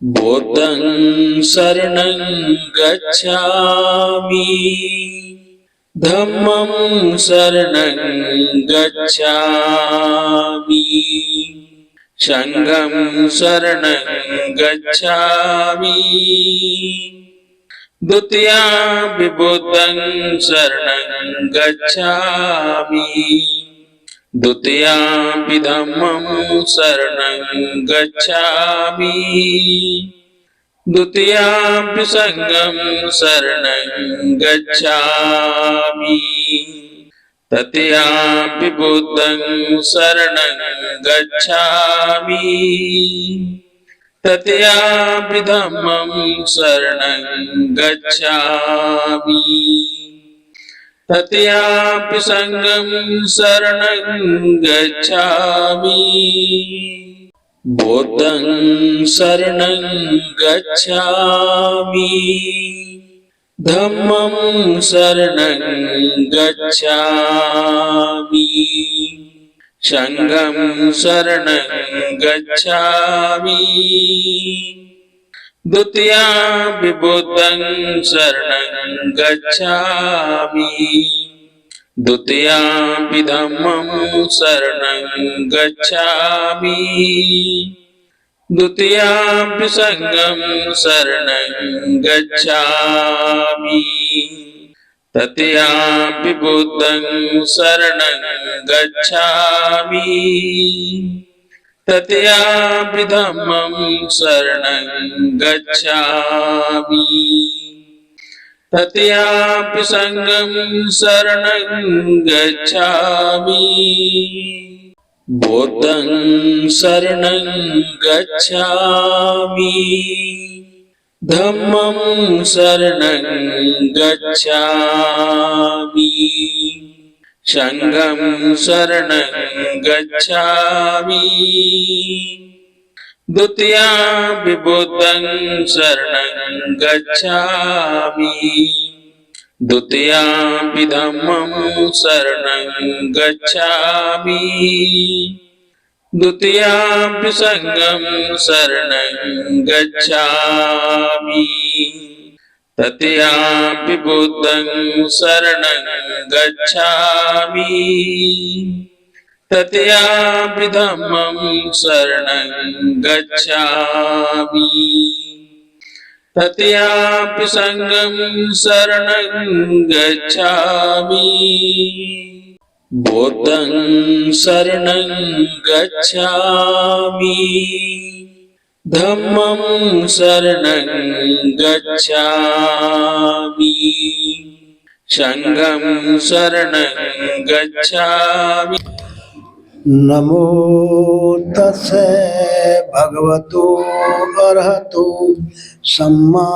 बुद्धं शरणं गच्छामि धम्मं शरणं गच्छामि संघं शरणं गच्छामि द्वितीयं बुद्धं शरणं गच्छामि द्वितीयं धम्मं शरणं गच्छामि द्वितीयं संघं शरणं गच्छामि तृतीयं बुद्धं शरणं गच्छामि तृतीयं धम्मं शरणं गच्छामि तृतीयं संघं शरणं गच्छामि बुद्धं शरणं गच्छामि धम्मं शरणं गच्छामि संघं शरणं गच्छामि द्वितीयं बुद्धं शरणं गच्छामि द्वितीयं धम्मं शरणं गच्छामि द्वितीयं संघं शरणं गच्छामि तृतीयं बुद्धं शरणं गच्छामि तृतीयं धम्मं शरणं गच्छामि तृतीयं संघं शरणं गच्छामि बुद्धं शरणं गच्छामि धम्मं शरणं गच्छामि संघं शरणं गच्छामि द्वितीयं बुद्धं शरणं गच्छामि द्वितीयं धम्मं शरणं गच्छामि द्वितीयं संघं शरणं गच्छामि तृतीयं बुद्धं शरणं गच्छामि तृतीयं धम्मं शरणं गच्छामि तृतीयं संघं शरणं गच्छामि बुद्धं शरणं गच्छामि धम्मं शरणं गच्छामि संघं शरणं गच्छामि। नमो तस्से भगवतो अरहतो सम्मा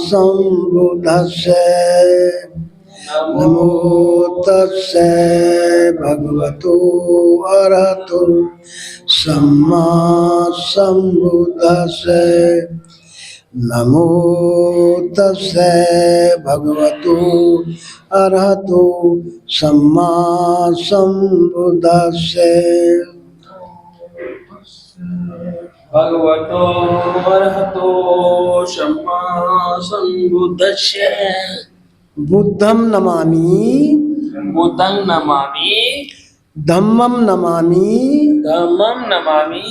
संबुद्धस्से नमो तस्से भगवतो अरहतो सम्मा संबुद्धस्से नमो तस्से भगवतो अरहतो सम्मा संबुद्धस्से भगवतो अरहतो सम्मा संबुद्धस्य बुद्धं नमामि बुद्धं नमामि धम्मं नमामि धम्मं नमामि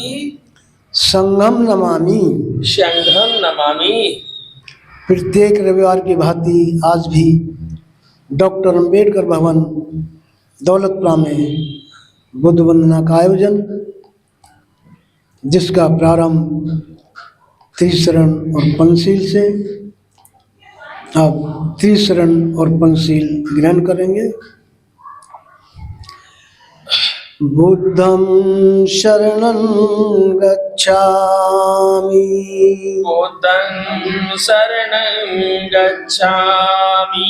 संघं नमामि संघं नमामि। प्रत्येक रविवार की भांति आज भी डॉक्टर अंबेडकर भवन दौलतपुरा में बुद्ध वंदना का आयोजन, जिसका प्रारंभ त्रिशरण और पंचशील से। अब त्रिशरण और पंचशील ग्रहण करेंगे। बुद्धं शरणं गच्छामि बुद्धं शरणं गच्छामि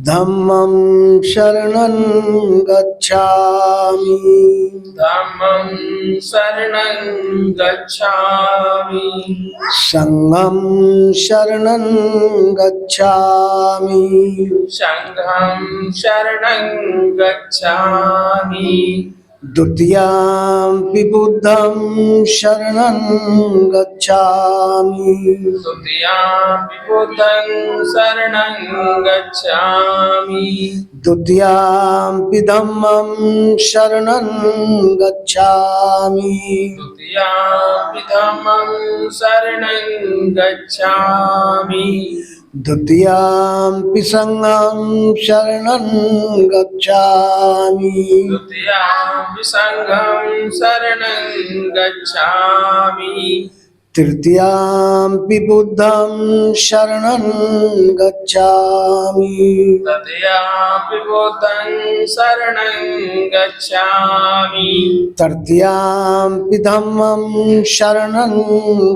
धम्मं शरणं गच्छामि धम्मं शरणं गच्छामि संघं शरणं गच्छामि संघं शरणं गच्छामि द्वितीयाम्पि बुद्धं शरणं गच्छामि द्वितीयाम्पि बुद्धं शरणं गच्छामि द्वितीयाम्पि धम्मं शरणं गच्छामि द्वितीयाम्पि धम्मं शरणं गच्छामि द्वितीयाम्पि संघं शरणं गच्छामि द्वितीयाम्पि संघं शरणं गच्छामि तृतीयाम्पि बुद्धं शरणं गच्छामि तृतीयाम्पि बुद्धं शरणं गच्छामि तृतीयाम्पि धम्मं शरणं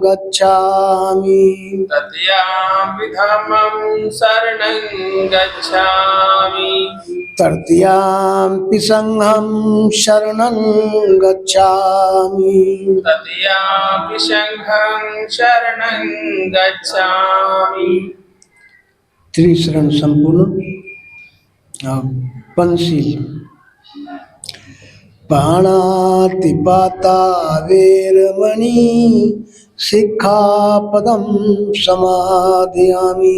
गच्छामि तृतीयाम्पि धम्मं शरणं गच्छामि तृतीयाम्पि संघं शरणं गच्छामि तृतीयाम्पि संघं शरणं गच्छामि त्रिशरण संपूर्ण पंचशील पाणातिपाता वेरमणि सिक्खापदं समादयामि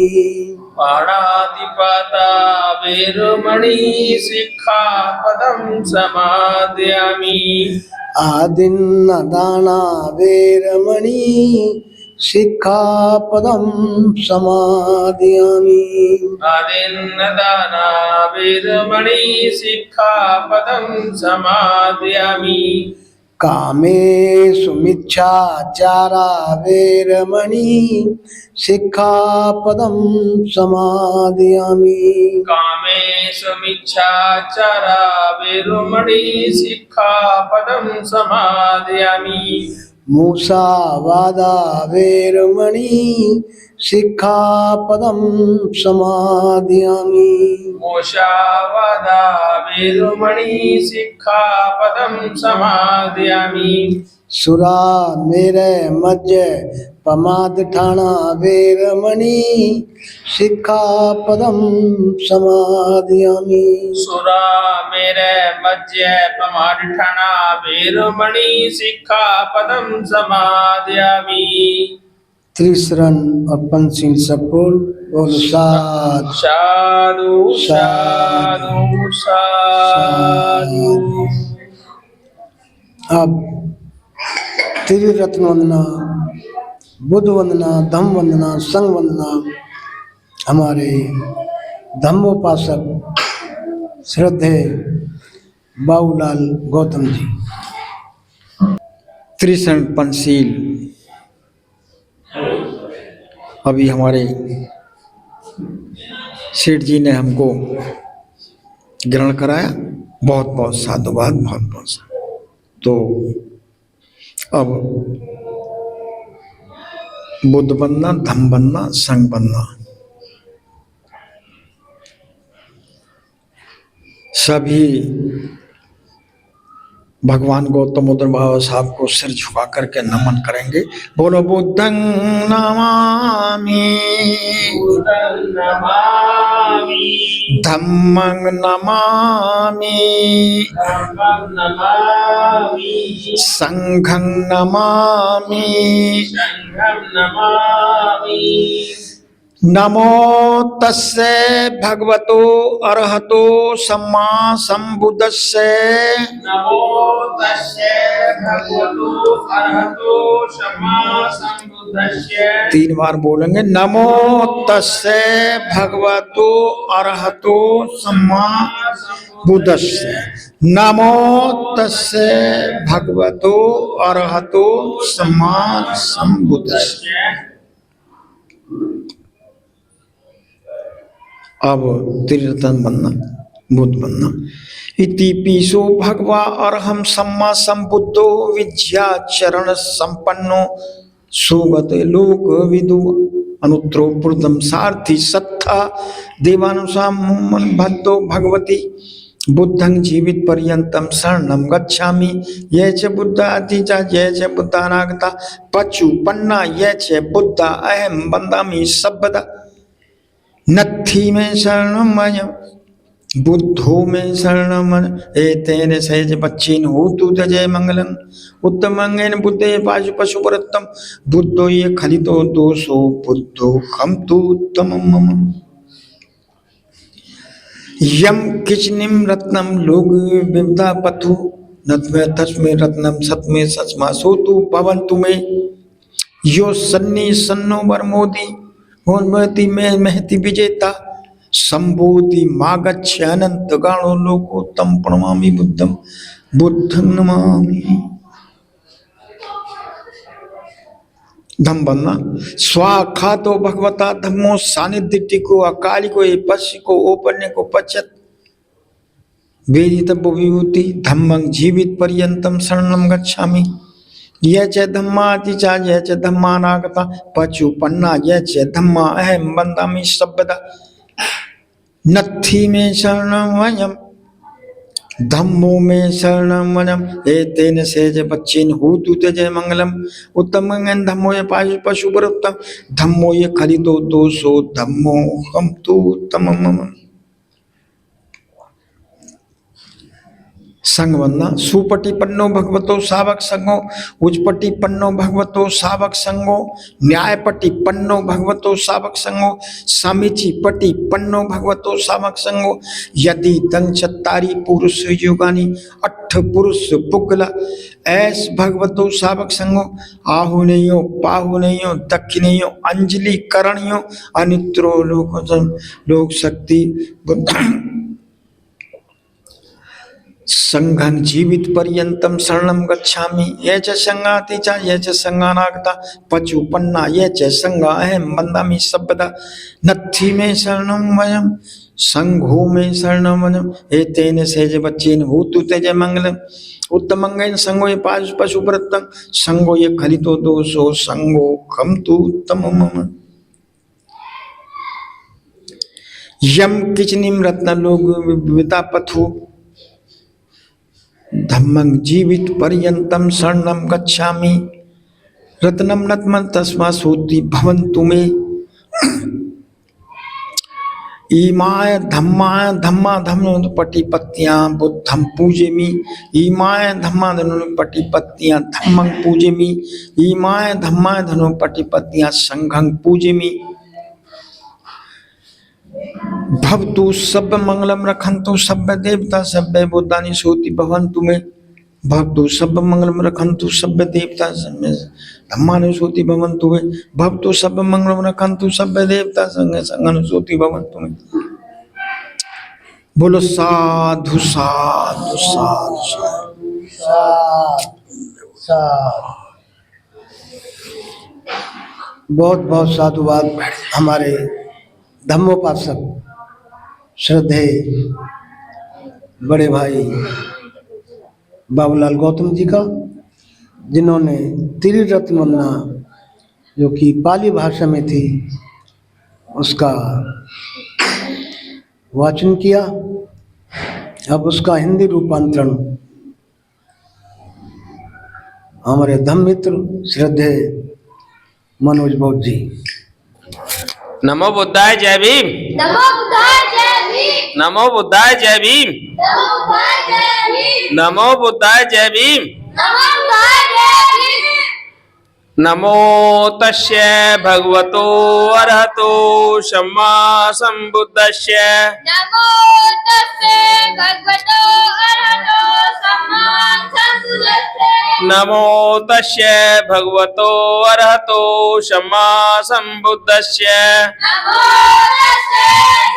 पाणातिपाता वेरमणि सिक्खापदं समादयामि आदिन्नदाना वेरमणि सिक्खापदं समादयामि आदिन्नदाना वेरमणि सिक्खापदं समादयामि कामेषु मिच्छाचारा वेरमणि सिक्खापदं समादयामि कामेषु मिच्छाचारा वेरमणि सिक्खापदं समादयामि मूसावादा वेरमणि सिक्खापदं समादयामि मोशावादा वेरमणि सिक्खापदं समादयामि सुरा मेरे मज्ज पमादठाना वेरमणि सिक्खापदं समादयामि सुरा मेरे मज्ज पमाडठना वेरमणि सिक्खापदं समादयामि त्रिशरण और पंचशील सपूर्ण बोल साध साधु साधु साधु। अब त्रिरत्न वंदना, बुद्ध वंदना, धम्म वंदना, संघ वंदना हमारे धम्मोपासक श्रद्धे बाबूलाल गौतम जी। त्रिशरण पंचशील अभी हमारे सेठ जी ने हमको ग्रहण कराया, बहुत बहुत साधुवाद, बहुत बहुत तो अब बुद्ध बनना, धम्म बनना, संघ बनना, सभी भगवान गौतम बुद्ध बाबा साहब को सिर झुका करके नमन करेंगे। बोलो बुद्धं नमामि, बुद्धं नमामि, धम्मं नमामि, धम्मं नमामि, संघं नमामि, संघं नमामि। नमो तस्से भगवतो अरहतो सम्मा संबुद्धस्से। नमो तस्से भगवतो अरहतो सम्मा संबुद्धस्से। 3 बार बोलेंगे। नमो तस्से भगवतो अरहतो सम्मा बुद्धस्से। नमो तस्से भगवतो अरहतो सम्मा संबुद्धस्से। अब त्रिरत्न बनना, बुद्ध बनना। इति पीसो भगवा अरहम सम्मा संबुद्धो विद्या चरण संपन्नो सुगत लोक विदु अनुत्रो पूर्णम सारथि सत्था देवानुसाम भद्दो भगवती बुद्धं जीवित पर्यंतम शरणम गच्छामि। ये च बुद्धा अतिचा ये च बुद्धानागता पचु पन्ना ये च बुद्धा अहम बंदामि सबदा नत्थी में शरणमयम बुद्धो में शरणम एतेन सहज बच्चेन होतु तजय मंगलम उत्तमंगेन बुद्धे पाशु पशुपरत्तम बुद्धो ये खलितो दोषो बुद्धो हम तु उत्तमम मम यम किचनिम रत्नम लोग विविधा पथु नत्मे तस्मे रत्नम सत्मे सचमा सोतु भवन्तु में यो सन्नी सन्नो वरमोदी होन्मति में महति विजेता संबोधि मागच्छ अनंत गाणो लोकोत्तम प्रणमामि बुद्धम बुद्धं नमामि। धम्म बनना स्वाखातो भगवता धम्मो सानिधिको अकालिको पश्चिको ओपन्य को पश्यत वेदितव्य विभूति धम्मं जीवित पर्यंतम शरणं गच्छामि। यह च धम्माति च यह च धम्मानागता पचुपन्ना यह च धम्मा अहम वन्दामि सर्वदा नत्थि में शरणं वयम् धम्मो में शरणं वयम् एतेन सेज बच्चेन होतु तजय मंगलम उत्तमं धम्मो ये पशुपरत्तम धम्मो ये खलितो दोषो धम्मो हम तु उत्तमम मम। संग वंदना सुपटी पन्नो भगवतो सावक संगो उजपटी पन्नो भगवतो सावक संगो न्यायपटी पन्नो भगवतो सावक संगो समीची पटी पन्नो भगवतो सावक संगो यदि दंग चत्तारी पुरुष युगानी अठ पुरुष पुगला ऐस भगवतो सावक संगो आहुनेयो पाहुनेयो दक्षिणेयो अंजलि करणियो अनित्रो लोक शक्ति संघं जीवित पर्यंतम शरणं गच्छामि। ये च संगाति च ये च संगानागता पचुपन्ना ये च संगा अहम वन्दामि सर्वदा नत्थि में शरणं वयम् संघो में शरणं वयम् एतेन सेज बच्चेन होतु तजय मंगलम् उत्तमंगेन संगो ये पशुपरत्तम संगो ये खलितो दोषो संगो खम तु उत्तमम मम। यम किचनिम रत्न लोग विविता पथु धम्मं जीवित पर्यंतम शरणं गच्छामि रत्नम नत्मं तस्मा सोति भवन्तु मे ईमाय धम्माय धम्मा धम्म पटिपत्तियां बुद्धं पूजेमि ईमाय धम्मा धनु पटिपत्तियां धम्मं पूजेमि ईमाय धम्मा धनु पटिपत्तियां संघं पूजेमि भवतु सब मंगलम रखन्तु सब देवता सब बुद्धानि सोति भवन्तु मे भवतु सब मंगलम रखन्तु सब देवता सब धम्मानि सोति भवन्तु मे भवतु सब मंगलम रखन्तु सब देवता संघं सोति भवन्तु मे। बोलो साधु साधु साधु बहुत बहुत साधुवाद हमारे धम्मोपासक श्रद्धेय बड़े भाई बाबूलाल गौतम जी का, जिन्होंने त्रिरत्न वंदना जो कि पाली भाषा में थी उसका वाचन किया। अब उसका हिंदी रूपांतरण हमारे धम्म मित्र श्रद्धेय मनोज बौद्ध जी। नमो बुद्धाय जय भीम। नमो बुद्धाय जय भीम। नमो बुद्धाय जय भीम। नमो बुद्धाय जय भीम। नमो बुद्धाय जय भीम। नमो बुद्धाय जय भीम। नमो तस्य भगवतो अरहतो सम्मा संबुद्धस्य। नमो तस्से भगवतो अरहतो सम्मा संबुद्धस्से। नमो तस्य भगवतो अरहतो सम्मा संबुद्धस्य। नमो तस्से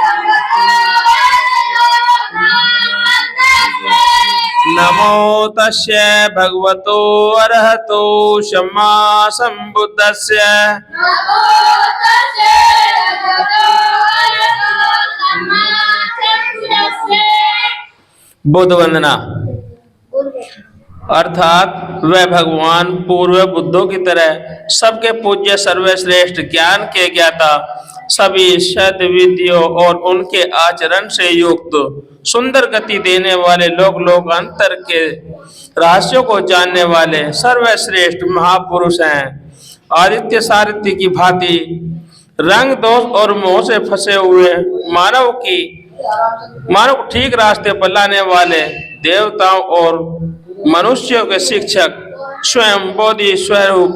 भगवतो अरहतो सम्मा संबुद्धस्से। नमो तस्य भगवतो अरहतो सम्मा संबुद्धस्य। बुद्ध वंदना अर्थात वह भगवान पूर्व बुद्धों की तरह सबके पूज्य सर्वश्रेष्ठ ज्ञान के ज्ञाता, सभी सद्विधियों और उनके आचरण से युक्त, सुंदर गति देने वाले, लोक लोकांतर के रहस्यों को जानने वाले सर्वश्रेष्ठ महापुरुष हैं। आदित्य सारथी की भांति रंग दोष और मोह से फंसे हुए मानव की मानव को ठीक रास्ते पर लाने वाले देवताओं और मनुष्यों के शिक्षक, स्वयं बोधि स्वरूप,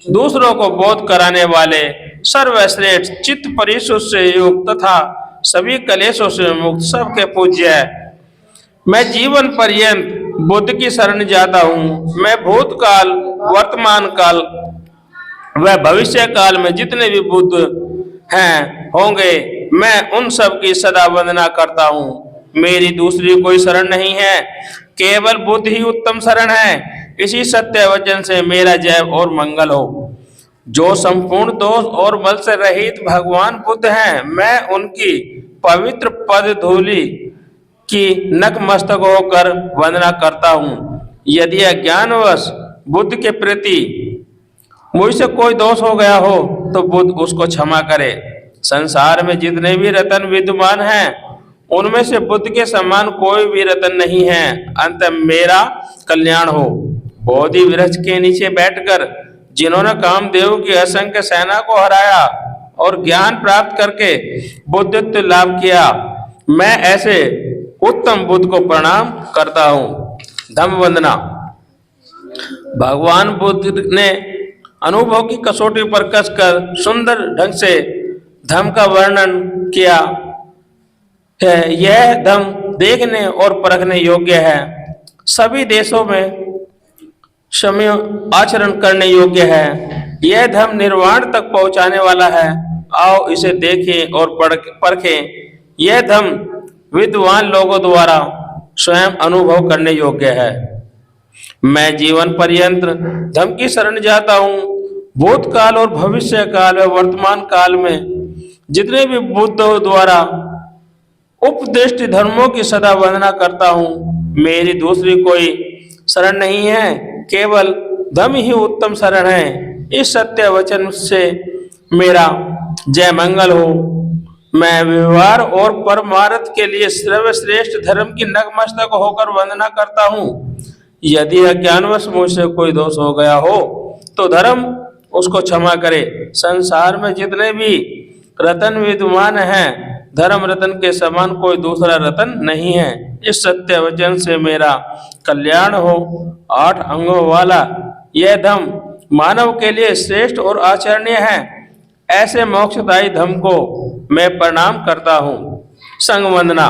दूसरों को बोध कराने वाले, सर्वश्रेष्ठ, चित्त परिशुद्ध से युक्त तथा सभी कलेशों से मुक्त, सबके पूज्य है। मैं जीवन पर्यंत बुद्ध की शरण जाता हूँ। मैं भूतकाल, वर्तमान काल व भविष्य काल में जितने भी बुद्ध हैं होंगे, मैं उन सब की सदा वंदना करता हूँ। मेरी दूसरी कोई शरण नहीं है, केवल बुद्ध ही उत्तम शरण है। इसी सत्य वचन से मेरा जय और मंगल हो। जो संपूर्ण दोष और बल से रहित भगवान बुद्ध हैं, मैं उनकी पवित्र पद धूलि की नतमस्तक होकर वंदना करता हूँ। यदि अज्ञानवश बुद्ध के प्रति मुझसे कोई दोष हो गया हो तो बुद्ध उसको क्षमा करे। संसार में जितने भी रत्न विद्यमान हैं, उनमें से बुद्ध के समान कोई भी रत्न नहीं है। अंत मेरा कल्याण हो। बोधि वृक्ष के नीचे बैठकर जिन्होंने कामदेव की असंख्य सेना को हराया और ज्ञान प्राप्त करके बुद्धत्व लाभ किया, मैं ऐसे उत्तम बुद्ध को प्रणाम करता हूँ। धम्म वंदना। भगवान बुद्ध ने अनुभव की कसौटी पर कसकर सुंदर ढंग से धम्म का वर्णन किया है। यह धम्म देखने और परखने योग्य है, सभी देशों में समय आचरण करने योग्य है। यह धम्म निर्वाण तक पहुंचाने वाला है। आओ इसे देखें और परखें। यह धम्म विद्वान लोगों द्वारा स्वयं अनुभव करने योग्य है। मैं जीवन पर्यंत धम्म की शरण जाता हूँ। भूतकाल और भविष्य काल व वर्तमान काल में जितने भी बुद्धों द्वारा उपदिष्ट धर्मों की सदा वंदना करता हूँ। मेरी दूसरी कोई शरण नहीं है, केवल धम्म ही उत्तम शरण है। इस सत्य वचन से मेरा जय मंगल हो। मैं व्यवहार और परमार्थ के लिए सर्वश्रेष्ठ धर्म की नतमस्तक होकर वंदना करता हूँ। यदि अज्ञानवश मुझसे कोई दोष हो गया हो तो धर्म उसको क्षमा करे। संसार में जितने भी रतन विद्यमान हैं, धर्म रतन के समान कोई दूसरा रतन नहीं है। इस सत्य वचन से मेरा कल्याण हो। 8 अंगों वाला यह धम्म मानव के लिए श्रेष्ठ और आचरणीय है। ऐसे मोक्षदायी धम्म को मैं प्रणाम करता हूँ। संग वंदना।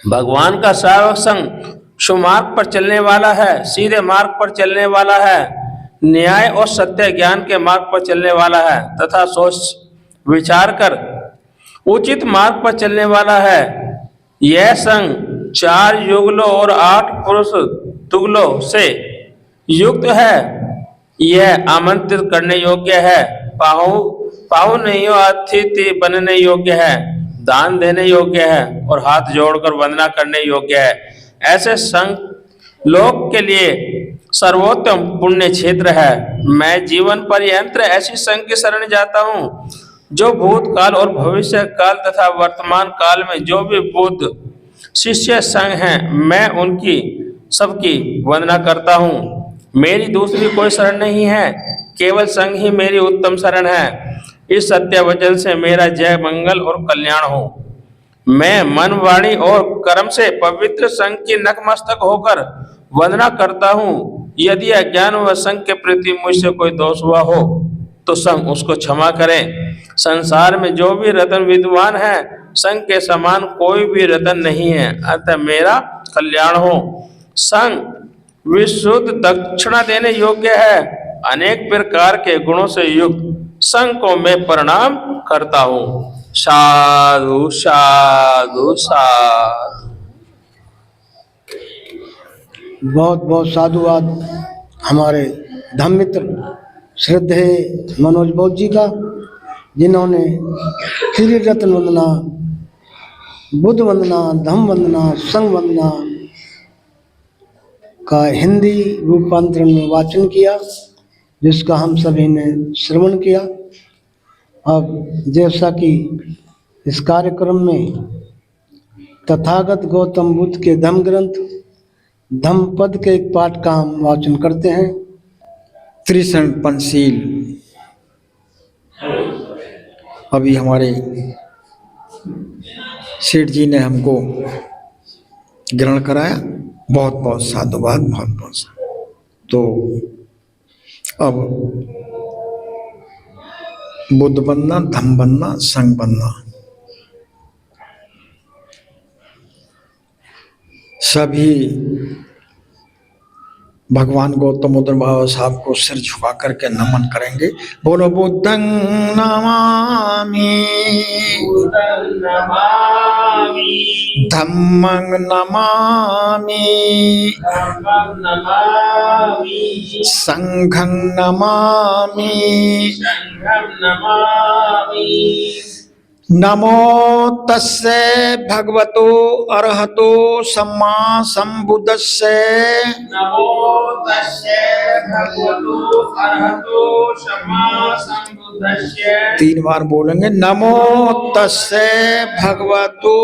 भगवान का श्रावक संग सुमार्ग पर चलने वाला है, सीधे मार्ग पर चलने वाला है, न्याय और सत्य ज्ञान के मार्ग पर चलने वाला है तथा सोच विचार कर उचित मार्ग पर चलने वाला है। यह संग 4 युगलों और 8 पुरुष तुगलों से युक्त है। यह आमंत्रित करने योग्य है, पाहुनियों अतिथि बनने योग्य है, दान देने योग्य है और हाथ जोड़कर वंदना करने योग्य है। ऐसे संग लोक के लिए सर्वोत्तम पुण्य क्षेत्र है। मैं जीवन पर्यंत ऐसी संघ की शरण जाता हूँ जो भूतकाल और भविष्य काल तथा वर्तमान काल में जो भी बुद्ध शिष्य संघ हैं, मैं उनकी सबकी वंदना करता हूँ। मेरी दूसरी कोई शरण नहीं है, केवल संघ ही मेरी उत्तम शरण है। इस सत्य वचन से मेरा जय मंगल और कल्याण हो। मैं मन, वाणी और कर्म से पवित्र संघ की नतमस्तक होकर वंदना करता हूँ। यदि अज्ञान व संघ के प्रति मुझसे कोई दोष हुआ हो तो संघ उसको क्षमा करें। संसार में जो भी रतन विद्वान है, संघ के समान कोई भी रतन नहीं है। अतः मेरा कल्याण हो। संघ विशुद्ध दक्षिणा देने योग्य है। अनेक प्रकार के गुणों से युक्त संघ को मैं प्रणाम करता हूँ। साधु साधु साधु। बहुत बहुत साधुवाद हमारे धम्म मित्र श्रद्धेय मनोज बौद्ध जी का, जिन्होंने त्रिरत्न वंदना, बुद्ध वंदना, धम्म वंदना, संघ वंदना का हिंदी रूपांतरण में वाचन किया, जिसका हम सभी ने श्रवण किया। अब जैसा कि इस कार्यक्रम में तथागत गौतम बुद्ध के धम्म ग्रंथ धम्म पद के एक पाठ का हम वाचन करते हैं। त्रिशरण पंचशील अभी हमारे सेठ जी ने हमको ग्रहण कराया। बहुत बहुत साधुवाद, बहुत बहुत तो अब बुद्ध बनना, धम्म बनना, संघ बनना, सभी भगवान गौतम बुद्ध बाबा साहब को सिर झुका करके नमन करेंगे। बोलो बुद्धं नमामि, धम्मं नमामि, संघं नमामि, नमो तस्से भगवतो अरहतो सम्मा संबुद्धस्से, नमो तस्से भगवतो अरहतो सम्मा संबुद्धस्से। 3 बार बोलेंगे। नमो तस्से भगवतो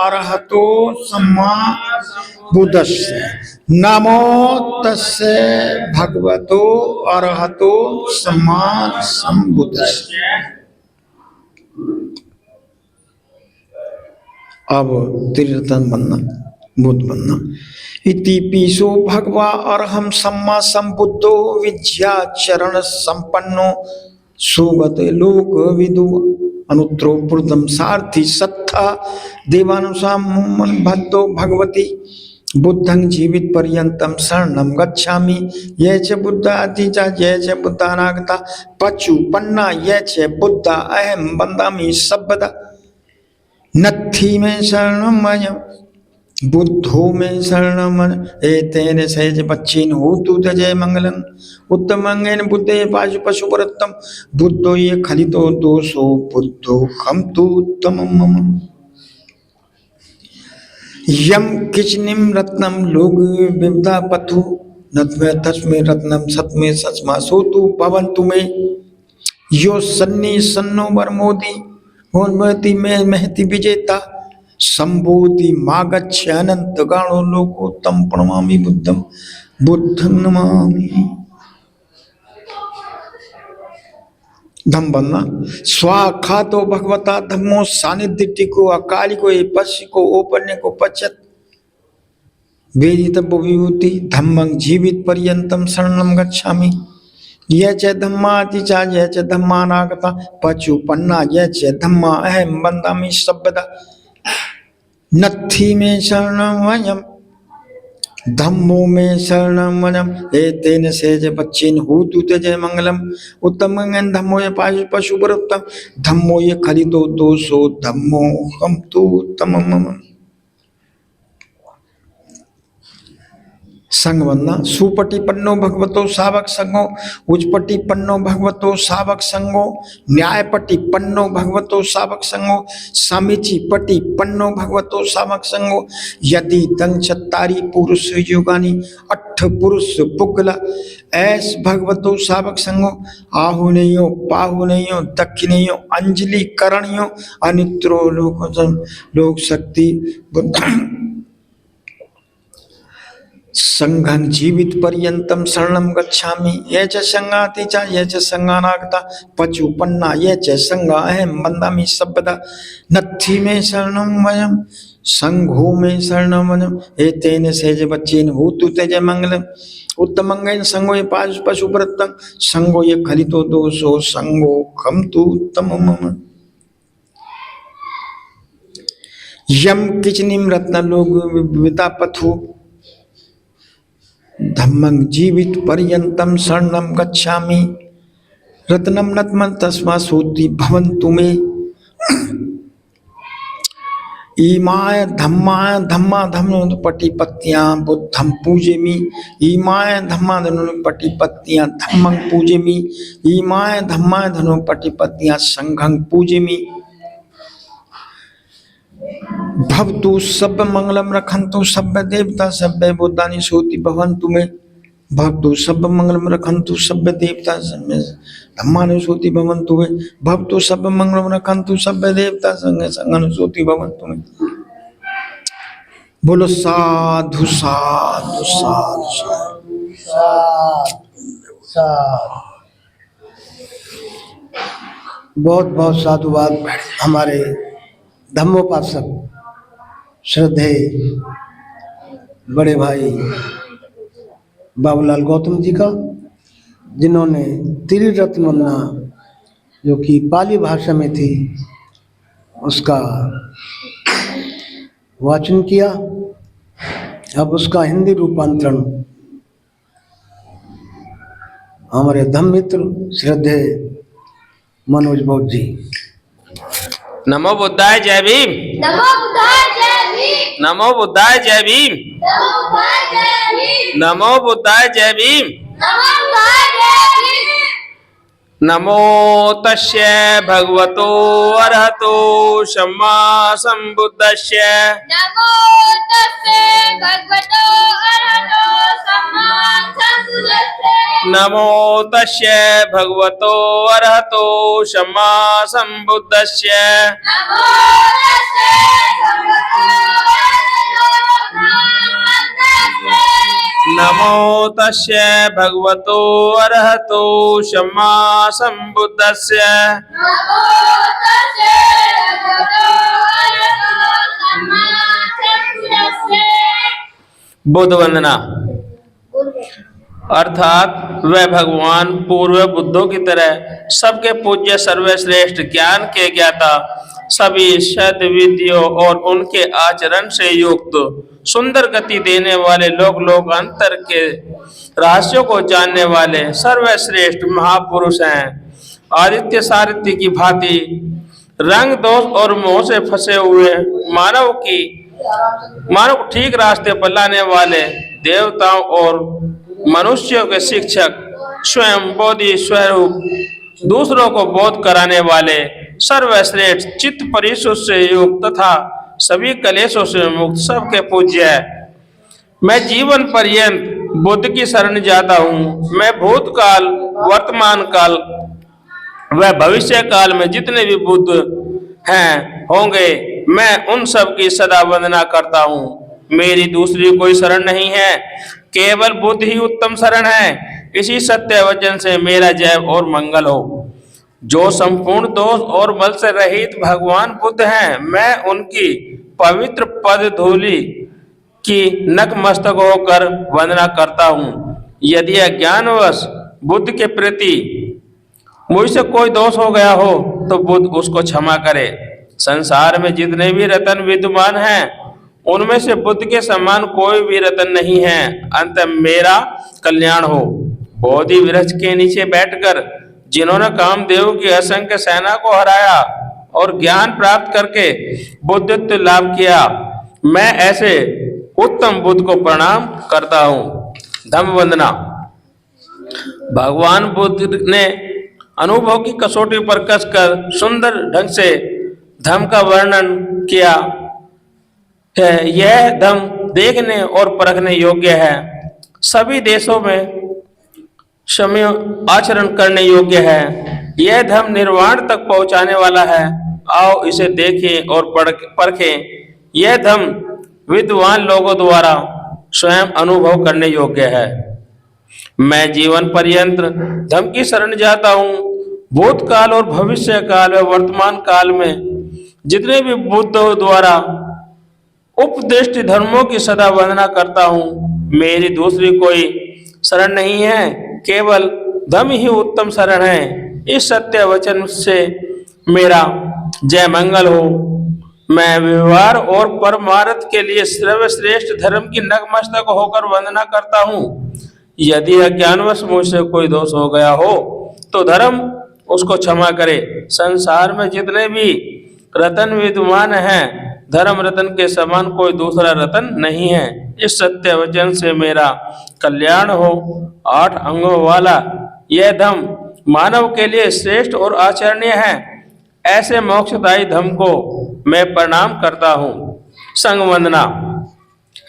अरहतो सम्मा बुद्धस्से, नमो तस्से भगवतो अरहतो सम्मा संबुद्धस्से। अब त्रिरत्न बनना, बुद्ध बनना। इति पीसो भगवा अरहम सम्मा संबुद्धो विद्या चरण संपन्नो सुगत लोक विदु अनुत्रो पूर्णम सारथी सत्था देवानुसामन भद्दो भगवती बुद्धं जीवित पर्यंतम शरणम गच्छामि। ये च बुद्धाति च ये च बुद्धानागता पचु पन्ना ये च बुद्धा अहम वन्दामि सब्बदा। नत्थी में शरणमयम बुद्धो में शरणमन एतेन सहज बच्चीन होतु तजय मंगलम उत्तमंगेन बुद्धे पाशु पशुपरत्तम बुद्धो ये खलितो दोषो बुद्धो हम तु उत्तमम मम। यम किचनिम रत्नम लोग विविधा पथु नत्मे तस्मे रत्नम सत्मे सस्मा सोतु भवन्तु में यो सन्नी सन्नो बरमोदी महति में महति विजेता संबोधि मागच्छ अनंत गाणो लोकोत्तम प्रणमामि बुद्धम बुद्धं नमामि। धम्म बनना। स्वाखातो भगवता धम्मो सानिधिको अकालिको पश्चिको ओपन्य को पश्यत वेदितव्यो विभूति धम्मं जीवित पर्यंतम शरणं गच्छामि। ये च धम्माति च ये च धम्मानागता पचु पन्ना ये च धम्मा अहम वन्दामि सब्बदा। नत्थी में शरणमयम धम्मो में शरणमयम एतेन सेज बच्चेन होतु तजय मंगलम उत्तमं धम्मो ये पाशु पशुपरत्तम धम्मो ये खलितो दोषो धम्मो हम तु उत्तमम मम। संग बनना। सुपटी पन्नो भगवतो सावक संगो उच्चपटी पन्नो भगवतो सावक संगो न्यायपटी पन्नो भगवतो सावक संगो समीची पटी पन्नो भगवतो सावक संगो यदि दं चत्तारी पुरुष युगानी 8 पुरुष पुगला ऐस भगवतो सावक संगो आहुनेयो पाहुनेयो दक्षिणेयो अंजलि करणियो अनित्रो लोक शक्ति संघं जीवित पर्यंतम शरणं गच्छामि। ये च संगाति च ये च संगानागता पचु पन्ना ये च संगा अहम वन्दामि सब्बदा। नत्थी में शरणं वयम संघो में शरणं वयम एतेन सेज बच्चेन होतु तजय मंगलम उत्तमंगेन संगो ये पाशु पशुपरत्तम संगो ये खलितो दोषो संगो खम तु उत्तमम मम। यम किचनिम रत्न लोग विविता पथु धम्मं जीवित पर्यंतम शरणं गच्छामि। रत्नम नत्मं तस्मा सोति भवन्तु मे। ईमाय धम्माय धम्मा धम्म पटिपत्तियां बुद्धं पूजेमि। ईमाय धम्मा धनु पटिपत्तियां धम्मं पूजेमि। ईमाय धम्मा धनु पटिपत्तियां संघं पूजेमि। भवतु सब मंगलम रखन्तु सब देवता सब बुद्धानि सोति भवन्तु मे। भवतु सब मंगलम रखन्तु सब देवता सब धम्मानि सोति भवन्तु मे। भवतु सब मंगलम रखन्तु सब देवता संघानि सोति भवन्तु मे। बोलो साधु साधु साधु साधु। बहुत बहुत साधुवाद हमारे धम्मोपासक श्रद्धेय बड़े भाई बाबूलाल गौतम जी का, जिन्होंने त्रिरत्न वंदना जो कि पाली भाषा में थी उसका वाचन किया। अब उसका हिंदी रूपांतरण हमारे धम्म मित्र श्रद्धेय मनोज बौद्ध जी। नमो बुद्धाय जय भीम। नमो बुद्धाय जय भीम। नमो बुद्धाय जय भीम। नमो बुद्धाय जय भीम। नमो बुद्धाय जय भीम। नमो बुद्धाय जय भीम। नमो तस्य भगवतो अरहतो सम्मा संबुद्धस्य। नमो तस्से भगवतो अरहतो सम्मा संबुद्धस्से। नमो तस्य भगवतो अरहतो सम्मा संबुद्धस्य। नमो तस्से भगवतो अरहतो सम्मा संबुद्धस्से। नमो तस्य भगवतो अरहतो सम्मा संबुद्धस्य। बुद्ध वंदना अर्थात वह भगवान पूर्व बुद्धों की तरह सबके पूज्य सर्वश्रेष्ठ ज्ञान के ज्ञाता, सभी सद विधियों और उनके आचरण से युक्त, सुंदर गति देने वाले, लोक अंतर के रहस्यों को जानने वाले सर्वश्रेष्ठ महापुरुष हैं। आदित्य सारथी की भांति रंग दोष और मोह से फंसे हुए मानव को ठीक रास्ते पर लाने वाले, देवताओं और मनुष्यों के शिक्षक, स्वयं बोधि स्वरूप, दूसरों को बोध कराने वाले, सर्वश्रेष्ठ, चित्त परिशुद्ध से युक्त तथा सभी कलेशों से मुक्त, सबके पूज्य है। मैं जीवन पर्यंत बुद्ध की शरण जाता हूँ। मैं भूतकाल, वर्तमान काल व भविष्य काल में जितने भी बुद्ध हैं होंगे, मैं उन सब की सदा वंदना करता हूँ। मेरी दूसरी कोई शरण नहीं है, केवल बुद्ध ही उत्तम शरण है। इसी सत्य वचन से मेरा जय और मंगल हो। जो संपूर्ण दोष और बल से रहित भगवान बुद्ध हैं, मैं उनकी पवित्र पद धूलि की नतमस्तक होकर वंदना करता हूँ। यदि अज्ञानवश बुद्ध के प्रति मुझसे कोई दोष हो गया हो तो बुद्ध उसको क्षमा करे। संसार में जितने भी रत्न विद्यमान हैं, उनमें से बुद्ध के समान कोई भी रत्न नहीं है। अंत मेरा कल्याण हो। बोधि वृक्ष के नीचे बैठकर जिन्होंने कामदेव की असंख्य सेना को हराया और ज्ञान प्राप्त करके बुद्धत्व लाभ किया, मैं ऐसे उत्तम बुद्ध को प्रणाम करता हूँ। धम्म वंदना। भगवान बुद्ध ने अनुभव की कसौटी पर कसकर सुंदर ढंग से धम्म का वर्णन किया है। यह धम्म देखने और परखने योग्य है, सभी देशों में समय आचरण करने योग्य है। यह धम्म निर्वाण तक पहुंचाने वाला है। आओ इसे देखें और परखें। यह धम्म विद्वान लोगों द्वारा स्वयं अनुभव करने योग्य है। मैं जीवन पर्यंत धम्म की शरण जाता हूँ। भूतकाल और भविष्य काल व वर्तमान काल में जितने भी बुद्धों द्वारा उपदिष्ट धर्मों की सदा वंदना करता हूँ। मेरी दूसरी कोई शरण नहीं है, केवल धम्म ही उत्तम शरण है। इस सत्य वचन से मेरा जय मंगल हो। मैं व्यवहार और परमार्थ के लिए सर्वश्रेष्ठ धर्म की नतमस्तक होकर वंदना करता हूँ। यदि अज्ञानवश मुझसे कोई दोष हो गया हो तो धर्म उसको क्षमा करे। संसार में जितने भी रतन विद्यमान हैं, धर्म रतन के समान कोई दूसरा रतन नहीं है। इस सत्य वचन से मेरा कल्याण हो। 8 अंगों वाला यह धम्म मानव के लिए श्रेष्ठ और आचरणीय है। ऐसे मोक्षदायी धम्म को मैं प्रणाम करता हूँ। संग वंदना।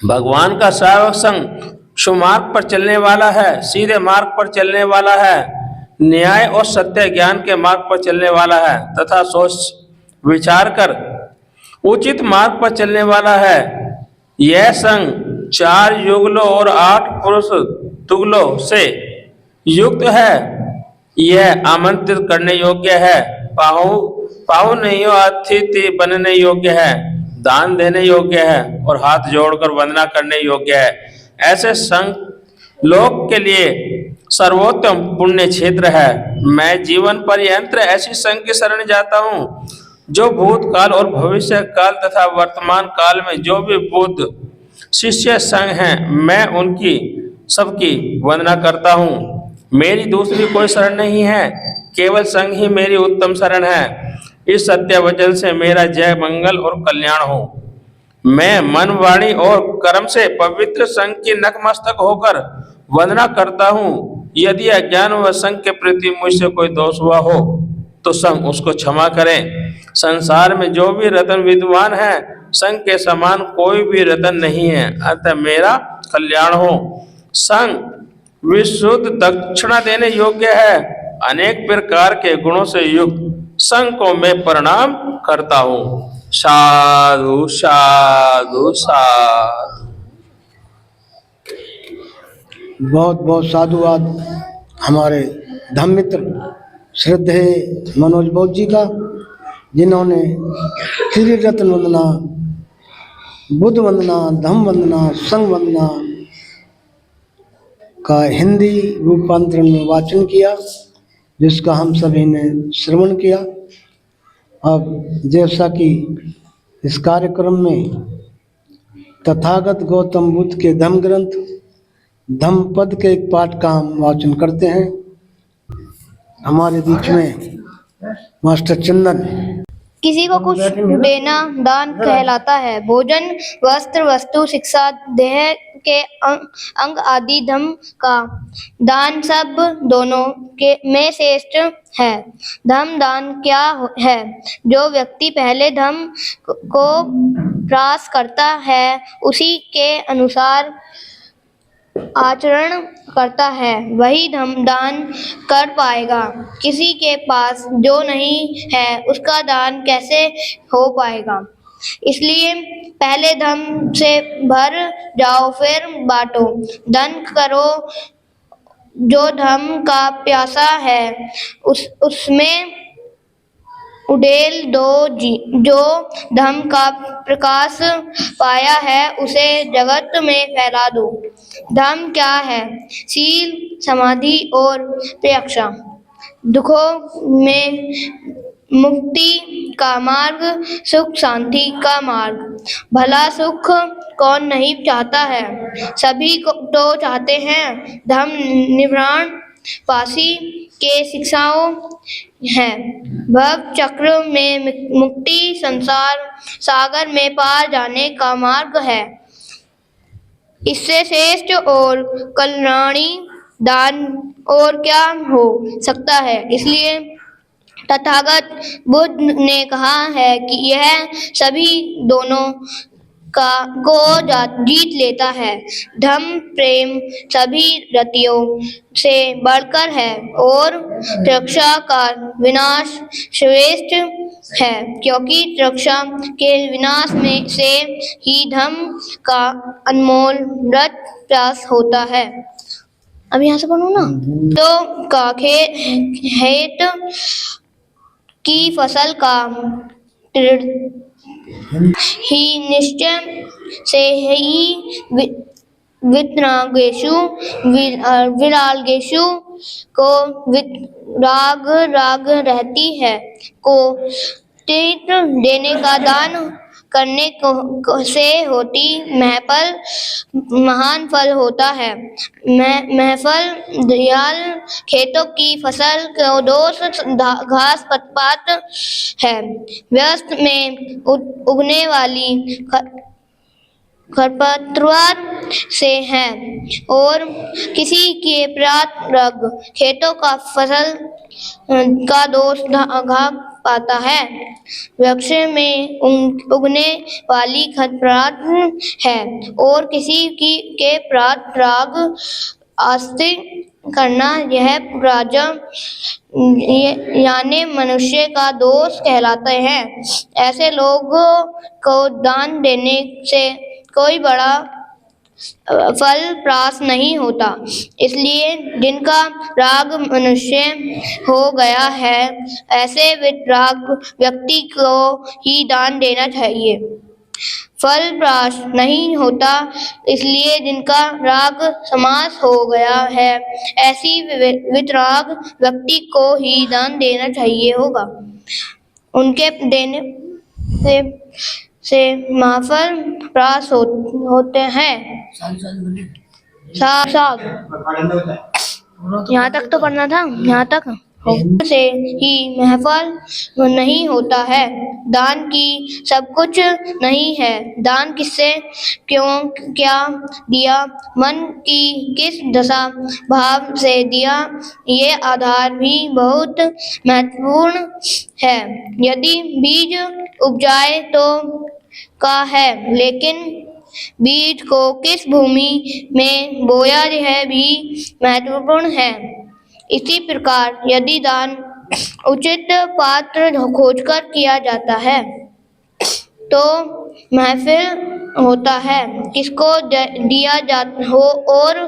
भगवान का श्रावक संग सुमार्ग पर चलने वाला है, सीधे मार्ग पर चलने वाला है, न्याय और सत्य ज्ञान के मार्ग पर चलने वाला है तथा सोच विचार कर उचित मार्ग पर चलने वाला है। यह संग 4 युगलों और 8 पुरुष तुगलों से युक्त है। यह आमंत्रित करने योग्य है, पाहुन अतिथि बनने योग्य है, दान देने योग्य है और हाथ जोड़कर वंदना करने योग्य है। ऐसे संघ लोक के लिए सर्वोत्तम पुण्य क्षेत्र है। मैं जीवन पर्यंत ऐसी संघ की शरण जाता हूँ जो भूतकाल और भविष्य काल तथा वर्तमान काल में जो भी बुद्ध शिष्य संघ हैं, मैं उनकी सबकी वंदना करता हूँ। मेरी दूसरी कोई शरण नहीं है, केवल संघ ही मेरी उत्तम शरण है। इस सत्य वचन से मेरा जय मंगल और कल्याण हो। मैं मन वाणी और कर्म से पवित्र संघ की नतमस्तक होकर वंदना करता हूँ। यदि अज्ञान व संघ के प्रति मुझसे कोई दोष हुआ हो तो संघ उसको क्षमा करें। संसार में जो भी रतन विद्वान है, संघ के समान कोई भी रतन नहीं है। अतः मेरा कल्याण हो। संघ विशुद्ध दक्षिणा देने योग्य है। अनेक प्रकार के गुणों से युक्त संघ को मैं प्रणाम करता हूँ। साधु साधु साधु। बहुत बहुत साधुवाद हमारे धम्म मित्र श्रद्धेय मनोज बौद्ध जी का, जिन्होंने त्रिरत्न वंदना, बुद्ध वंदना, धम्म वंदना, संघ वंदना का हिंदी रूपांतरण में वाचन किया, जिसका हम सभी ने श्रवण किया। अब जैसा कि इस कार्यक्रम में तथागत गौतम बुद्ध के धम्म ग्रंथ धम्म पद के एक पाठ का हम वाचन करते हैं। हमारे बीच में मास्टर चंदन। किसी को कुछ देना दान कहलाता है। भोजन, वस्त्र, वस्तु, शिक्षा, देह के अंग आदि धम्म का दान सब दोनों के में श्रेष्ठ है। धम्म दान क्या है? जो व्यक्ति पहले धम्म को प्रयास करता है, उसी के अनुसार आचरण करता है, वही धम्म दान कर पाएगा। किसी के पास जो नहीं है, उसका दान कैसे हो पाएगा? इसलिए पहले धम्म से भर जाओ, फिर बांटो। दान करो जो धम्म का प्यासा है, उसमें उड़ेल दो। जो धम्म का प्रकाश पाया है, उसे जगत में फैला दो। धम्म क्या है? शील, समाधि और प्रतीक्षा। दुखों में मुक्ति का मार्ग, सुख शांति का मार्ग। भला सुख कौन नहीं चाहता है? सभी को तो चाहते हैं। धम्म निवारण पासी के शिक्षाओं है। भव चक्र में मुक्ति, संसार सागर में पार जाने का मार्ग है। इससे श्रेष्ठ और कल्याणी दान और क्या हो सकता है? इसलिए तथागत बुद्ध ने कहा है कि यह सभी दोनों को जीत लेता है। धम्म प्रेम सभी रतियों से बढ़कर है और रक्षा का विनाश श्रेष्ठ है, क्योंकि रक्षा के विनाश में से ही धम्म का अनमोल व्रत प्रयास होता है। अब यहाँ से पढ़ो ना। तो का खेत की फसल का ही निश्चय से ही वितरागेषु विरागेषु को राग रहती है। को तीर्थ देने का दान करने से होती महफल महान फल होता है। महफल दयाल खेतों की फसल को दोष घास पतपात है। व्यस्त में उगने वाली खरपतवार से है और किसी के प्रारंभ खेतों का फसल का दोष घा पाता है। वृक्ष में उगने वाली खरपतवार है और किसी के प्राग आस्ते करना यह राजा यानी मनुष्य का दोष कहलाते हैं। ऐसे लोगों को दान देने से कोई बड़ा फल प्राप्त नहीं होता। इसलिए जिनका राग मनुष्य हो गया है, ऐसे वितराग व्यक्ति को ही दान देना चाहिए। फल प्राश नहीं होता, इसलिए जिनका राग समास हो गया है, ऐसी वितराग व्यक्ति को ही दान देना चाहिए होगा। उनके देने से महाफल प्राप्त होते हैं। साग यहाँ तक तो पढ़ना था, यहाँ तक से ही महफल नहीं होता है। दान की सब कुछ नहीं है। दान किससे क्यों क्या दिया, मन की किस दशा भाव से दिया, ये आधार भी बहुत महत्वपूर्ण है। यदि बीज उपजाए तो का है, लेकिन बीज को किस भूमि में बोया यह भी महत्वपूर्ण है। इसी प्रकार यदि दान उचित पात्र खोजकर किया जाता है तो महफिल होता है। किसको दिया जाता हो और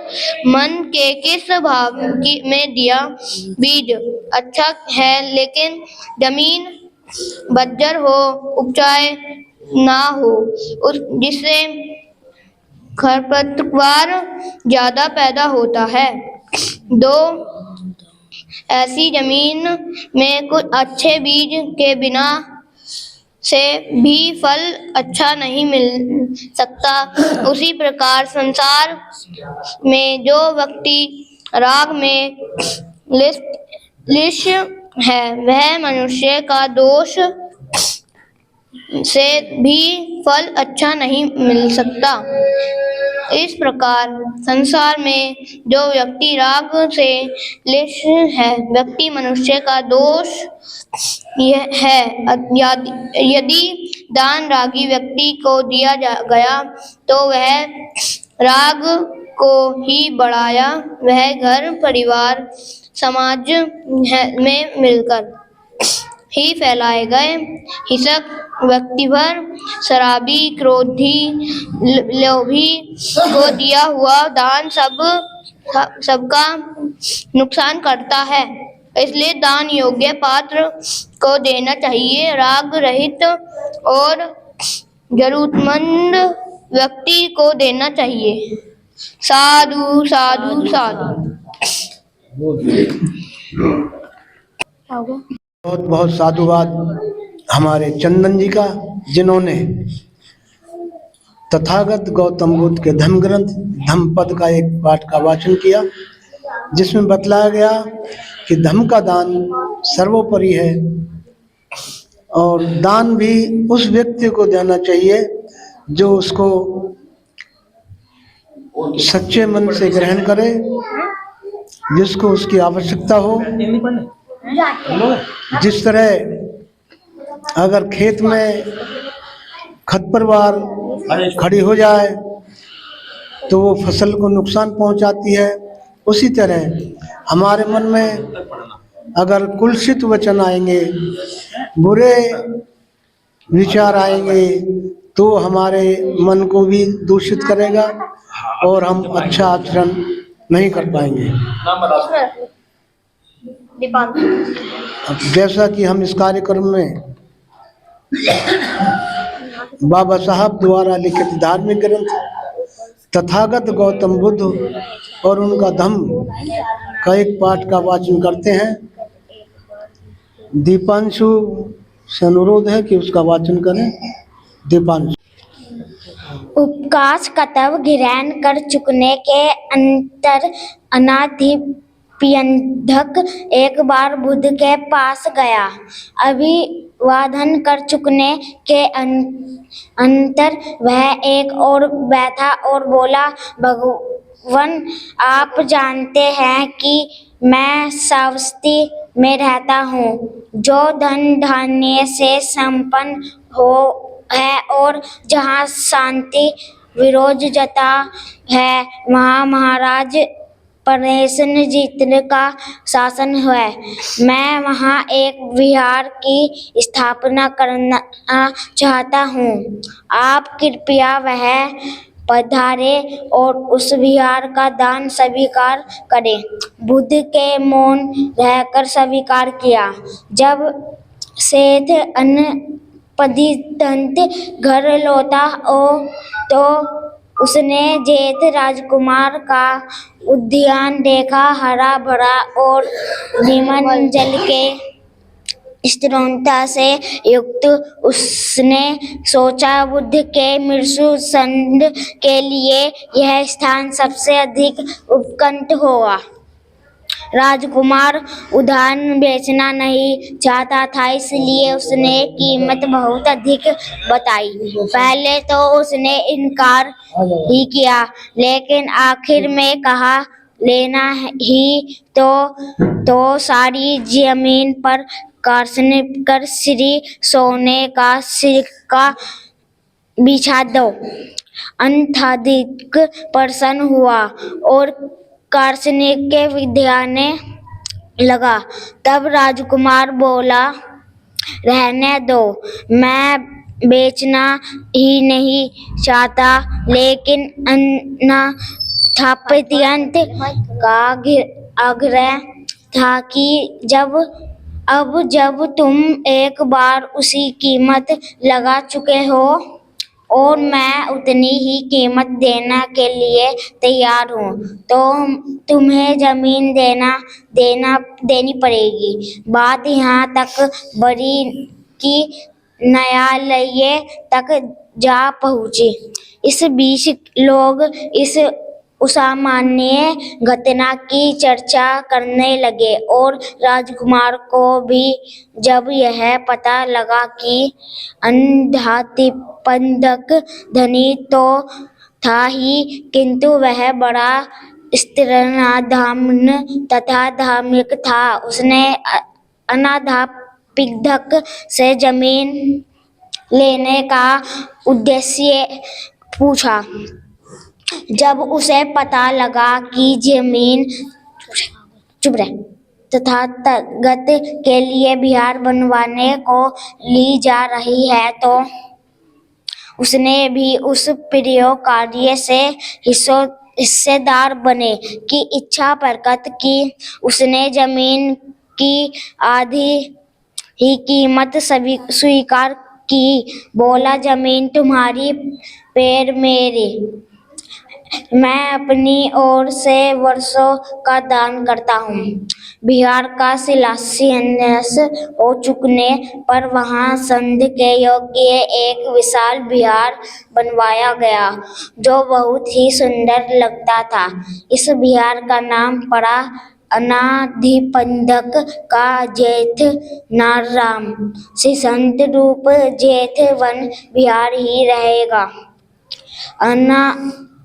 मन के किस भाव में दिया। बीज अच्छा है, लेकिन जमीन बंजर हो, उपजाए ना हो, जिससे खरपतवार ज्यादा पैदा होता है। दो, ऐसी जमीन में कुछ अच्छे बीज के बिना से भी फल अच्छा नहीं मिल सकता। उसी प्रकार संसार में जो व्यक्ति राग में लिप्त है, वह मनुष्य का दोष से भी फल अच्छा नहीं मिल सकता। इस प्रकार संसार में जो व्यक्ति राग से लिप्त है, व्यक्ति मनुष्य का दोष यह है। यदि दान रागी व्यक्ति को दिया गया तो वह राग को ही बढ़ाया। वह घर परिवार समाज में मिलकर ही फैलाए गए हिंसक व्यक्ति भर शराबी, क्रोधी, लोभी को दिया हुआ दान सबका नुकसान करता है। इसलिए दान योग्य पात्र को देना चाहिए। राग रहित और जरूरतमंद व्यक्ति को देना चाहिए। साधु साधु साधु। बहुत बहुत साधुवाद हमारे चंदन जी का, जिन्होंने तथागत गौतम बुद्ध के धम्म ग्रंथ धम्मपद का एक पाठ का वाचन किया, जिसमें बतलाया गया कि धम्म का दान सर्वोपरि है और दान भी उस व्यक्ति को देना चाहिए जो उसको सच्चे मन से ग्रहण करे, जिसको उसकी आवश्यकता हो। जिस तरह अगर खेत में खरपतवार खड़ी हो जाए तो वो फसल को नुकसान पहुंचाती है, उसी तरह हमारे मन में अगर कुलसित वचन आएंगे, बुरे विचार आएंगे, तो हमारे मन को भी दूषित करेगा और हम अच्छा आचरण नहीं कर पाएंगे। अब जैसा कि हम इस कार्यक्रम में बाबा साहब द्वारा लिखित धार्मिक ग्रंथ तथागत गौतम बुद्ध और उनका धम्म का एक पाठ का वाचन करते हैं, दीपांशु से अनुरोध है कि उसका वाचन करें। दीपांशु। उपकाश कतव घिरैन कर चुकने के अंतर अनाधिप्यंधक एक बार बुद्ध के पास गया। अभिवादन कर चुकने के अंतर वह एक और बैठा और बोला, भगवान आप जानते हैं कि मैं सावस्ती में रहता हूँ, जो धन धान्य से संपन्न हो है और जहाँ शांति विराजता है, वहाँ महाराज परेशनजीत का शासन है। मैं वहाँ एक विहार की स्थापना करना चाहता हूँ। आप कृपया वह पधारे और उस विहार का दान स्वीकार करें। बुद्ध के मौन रहकर स्वीकार किया। जब सेठ पदितंत घर लौटा तो उसने जेठ राजकुमार का उद्यान देखा, हरा भरा और निर्मल जल के स्थिरता से युक्त। उसने सोचा, बुद्ध के मृत्यु संध के लिए यह स्थान सबसे अधिक उपयुक्त होगा। राजकुमार उद्यान बेचना नहीं चाहता था, इसलिए उसने कीमत बहुत अधिक बताई। पहले तो उसने इनकार ही किया, लेकिन आखिर में कहा, लेना ही तो सारी जमीन पर कार्सनिक कर श्री सोने का सिक्का बिछा दो। अत्यधिक प्रसन्न हुआ और कार्सनिक के विधाने लगा। तब राजकुमार बोला, रहने दो, मैं बेचना ही नहीं चाहता, लेकिन अनाथापत्यंत का आग्रह था कि जब तुम एक बार उसी कीमत लगा चुके हो और मैं उतनी ही कीमत देने के लिए तैयार हूँ, तो तुम्हें जमीन देनी पड़ेगी। बात यहाँ तक बढ़ी कि न्यायालय तक जा पहुँची। इस बीच लोग इस असामान्य घटना की चर्चा करने लगे और राजकुमार को भी जब यह पता लगा कि अनाथिपंथक धनी तो था ही, किंतु वह बड़ा स्थिरधाम्य तथा धार्मिक था। उसने अनाथापंथक से जमीन लेने का उद्देश्य पूछा। जब उसे पता लगा कि जमीन तथागत के लिए विहार बनवाने को ली जा रही है, तो उसने भी उस प्रिय कार्य से हिस्सेदार बनने की इच्छा प्रकट की। उसने जमीन की आधी ही कीमत स्वीकार की। बोला, जमीन तुम्हारी, पैर मेरे। मैं अपनी ओर से वर्षों का दान करता हूँ। बिहार का शिलान्यास हो चुकने पर वहाँ संध के योग्य एक विशाल बिहार बनवाया गया, जो बहुत ही सुंदर लगता था। इस बिहार का नाम पड़ा अनाथिपंथक का जेठ नारायण। संत रूप जेठ वन बिहार ही रहेगा। अनाथिपंथक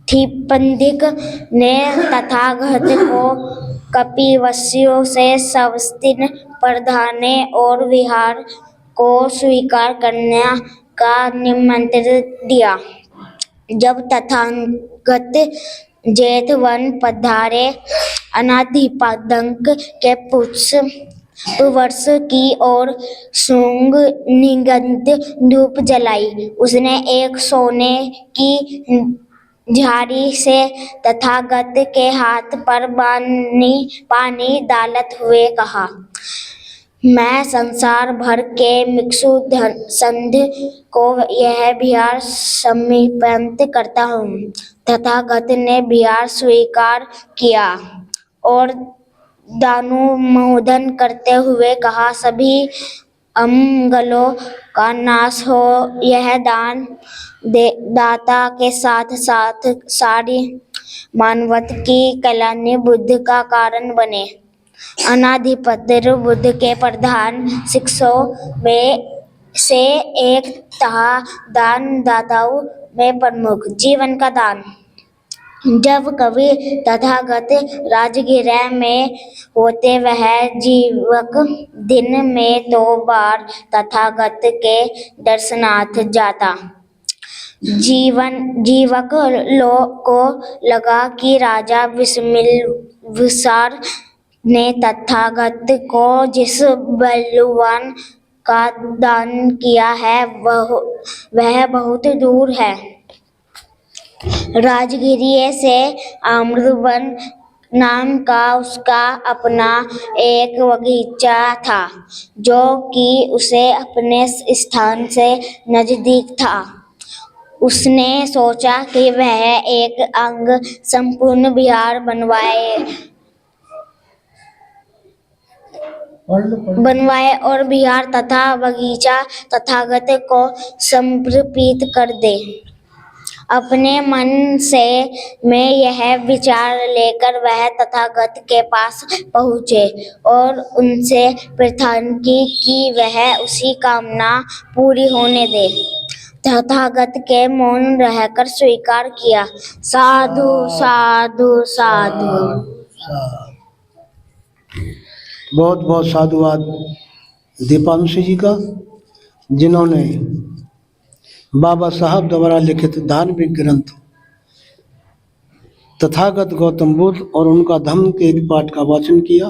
ने तथागत को कपिवस्यु से सवस्तिन प्रधाने और विहार को स्वीकार करने का निमंत्रण दिया। जब तथागत जेठ वन पधारे, अनाथिपंथक के पुष्प वर्ष की और शुंग निगंध धूप जलाई। उसने एक सोने की झाड़ी से तथागत के हाथ पर पानी डालते हुए कहा, मैं संसार भर के भिक्षु संघ को यह बिहार समर्पित करता हूँ। तथागत ने बिहार स्वीकार किया और दानुमोदन करते हुए कहा, सभी अमंगलों का नाश हो। यह दान दाता के साथ साथ सारी मानवता की कल्याण बुद्धि का कारण बने। अनाथिपंथक बुद्ध के प्रधान शिष्यों में से एक था। दान दाताओं में प्रमुख जीवन का दान। जब कभी तथागत राजगृह में होते, वह जीवक दिन में 2 बार तथागत के दर्शनार्थ जाता। जीवक को लगा कि राजा विशाल ने तथागत को जिस बलवान का दान किया है, वह बहुत दूर है। राजगृह से आम्रवन नाम का उसका अपना एक बगीचा था जो कि उसे अपने स्थान से नजदीक था। उसने सोचा कि वह एक अंग संपूर्ण विहार बनवाए और विहार तथा बगीचा तथागत को समर्पित कर दे। अपने मन से में यह विचार लेकर वह तथागत के पास पहुँचे और उनसे प्रार्थना की कि वह उसकी कामना पूरी होने दे। तथागत के मौन रहकर स्वीकार किया। साधु साधु साधु। बहुत बहुत साधुवाद दीपांशु जी का, जिन्होंने बाबा साहब द्वारा लिखित धार्मिक ग्रंथ तथागत गौतम बुद्ध और उनका धम्म के एक पाठ का वाचन किया।